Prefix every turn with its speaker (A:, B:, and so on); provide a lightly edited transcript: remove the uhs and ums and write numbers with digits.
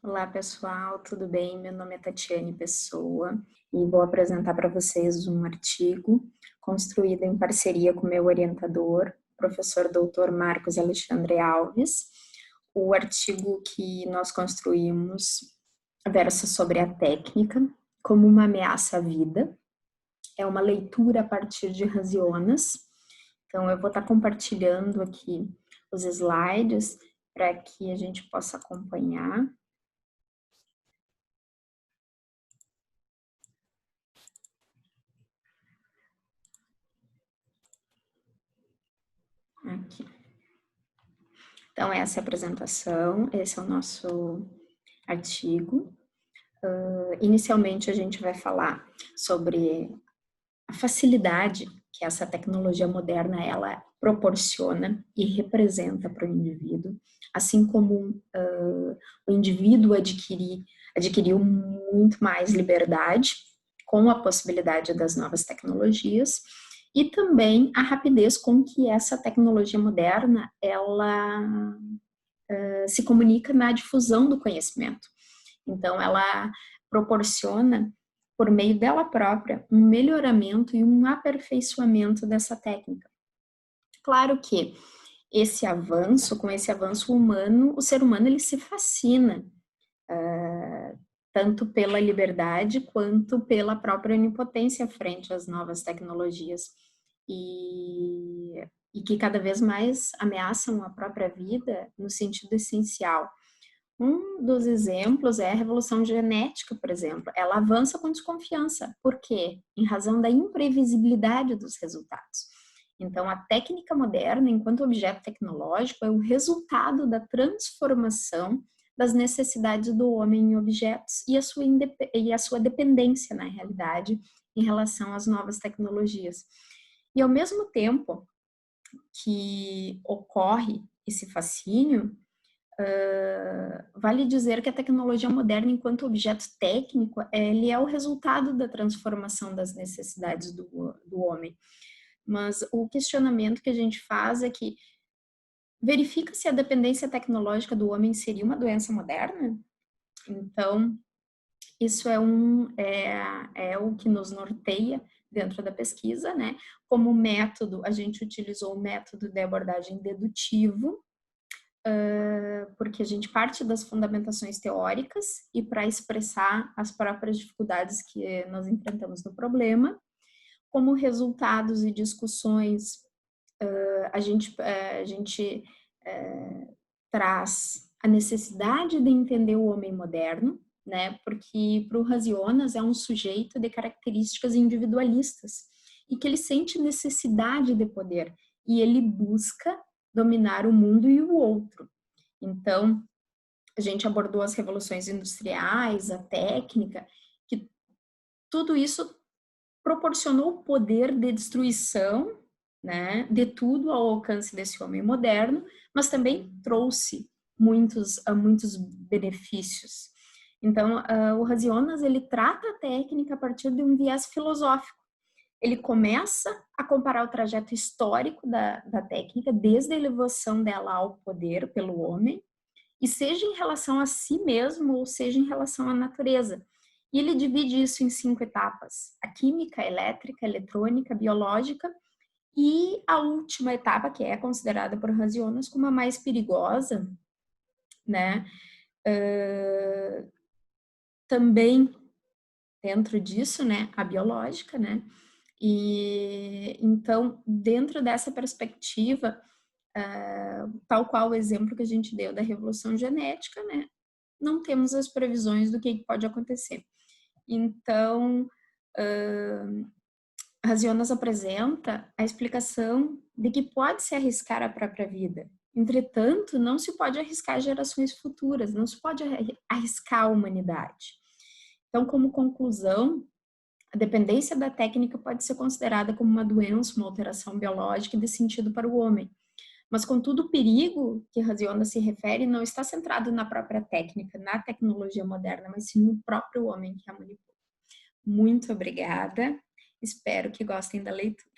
A: Olá pessoal, tudo bem? Meu nome é Tatiane Pessoa e vou apresentar para vocês um artigo construído em parceria com meu orientador, professor Dr. Marcos Alexandre Alves. O artigo que nós construímos versa sobre a técnica como uma ameaça à vida. É uma leitura a partir de Hans Jonas. Então eu vou estar compartilhando aqui os slides para que a gente possa acompanhar. Aqui. Então, essa é a apresentação, esse é o nosso artigo. Inicialmente, a gente vai falar sobre a facilidade que essa tecnologia moderna ela proporciona e representa para o indivíduo, assim como o indivíduo adquiriu muito mais liberdade com a possibilidade das novas tecnologias, e também a rapidez com que essa tecnologia moderna ela se comunica na difusão do conhecimento. Então, ela proporciona, por meio dela própria, um melhoramento e um aperfeiçoamento dessa técnica. Claro que com esse avanço humano, o ser humano ele se fascina, tanto pela liberdade quanto pela própria onipotência frente às novas tecnologias e que cada vez mais ameaçam a própria vida no sentido essencial. Um dos exemplos é a revolução genética, por exemplo. Ela avança com desconfiança. Por quê? Em razão da imprevisibilidade dos resultados. Então, a técnica moderna, enquanto objeto tecnológico, é o resultado da transformação das necessidades do homem em objetos e a sua dependência, na realidade, em relação às novas tecnologias. E, ao mesmo tempo que ocorre esse fascínio, vale dizer que a tecnologia moderna, enquanto objeto técnico, ele é o resultado da transformação das necessidades do homem. Mas o questionamento que a gente faz é que verifica se a dependência tecnológica do homem seria uma doença moderna? Então, isso é o que nos norteia dentro da pesquisa, né? Como método, a gente utilizou o método de abordagem dedutivo, porque a gente parte das fundamentações teóricas e para expressar as próprias dificuldades que nós enfrentamos no problema. Como resultados e discussões, a gente traz a necessidade de entender o homem moderno, né? Porque para o Hans Jonas é um sujeito de características individualistas e que ele sente necessidade de poder e ele busca dominar o mundo e o outro. Então, a gente abordou as revoluções industriais, a técnica, que tudo isso proporcionou o poder de destruição, né, de tudo ao alcance desse homem moderno, mas também trouxe muitos benefícios. Então, o Hans Jonas, ele trata a técnica a partir de um viés filosófico. Ele começa a comparar o trajeto histórico da técnica, desde a elevação dela ao poder pelo homem, e seja em relação a si mesmo, ou seja em relação à natureza. E ele divide isso em 5 etapas: a química, a elétrica, a eletrônica, a biológica, e a última etapa, que é considerada por Hans Jonas como a mais perigosa, né? Também dentro disso, né, a biológica, né? E então, dentro dessa perspectiva, tal qual o exemplo que a gente deu da revolução genética, né, não temos as previsões do que pode acontecer. Então, Hans Jonas apresenta a explicação de que pode-se arriscar a própria vida. Entretanto, não se pode arriscar gerações futuras, não se pode arriscar a humanidade. Então, como conclusão, a dependência da técnica pode ser considerada como uma doença, uma alteração biológica de sentido para o homem. Mas, contudo, o perigo que Hans Jonas se refere não está centrado na própria técnica, na tecnologia moderna, mas sim no próprio homem que a manipula. Muito obrigada, espero que gostem da leitura.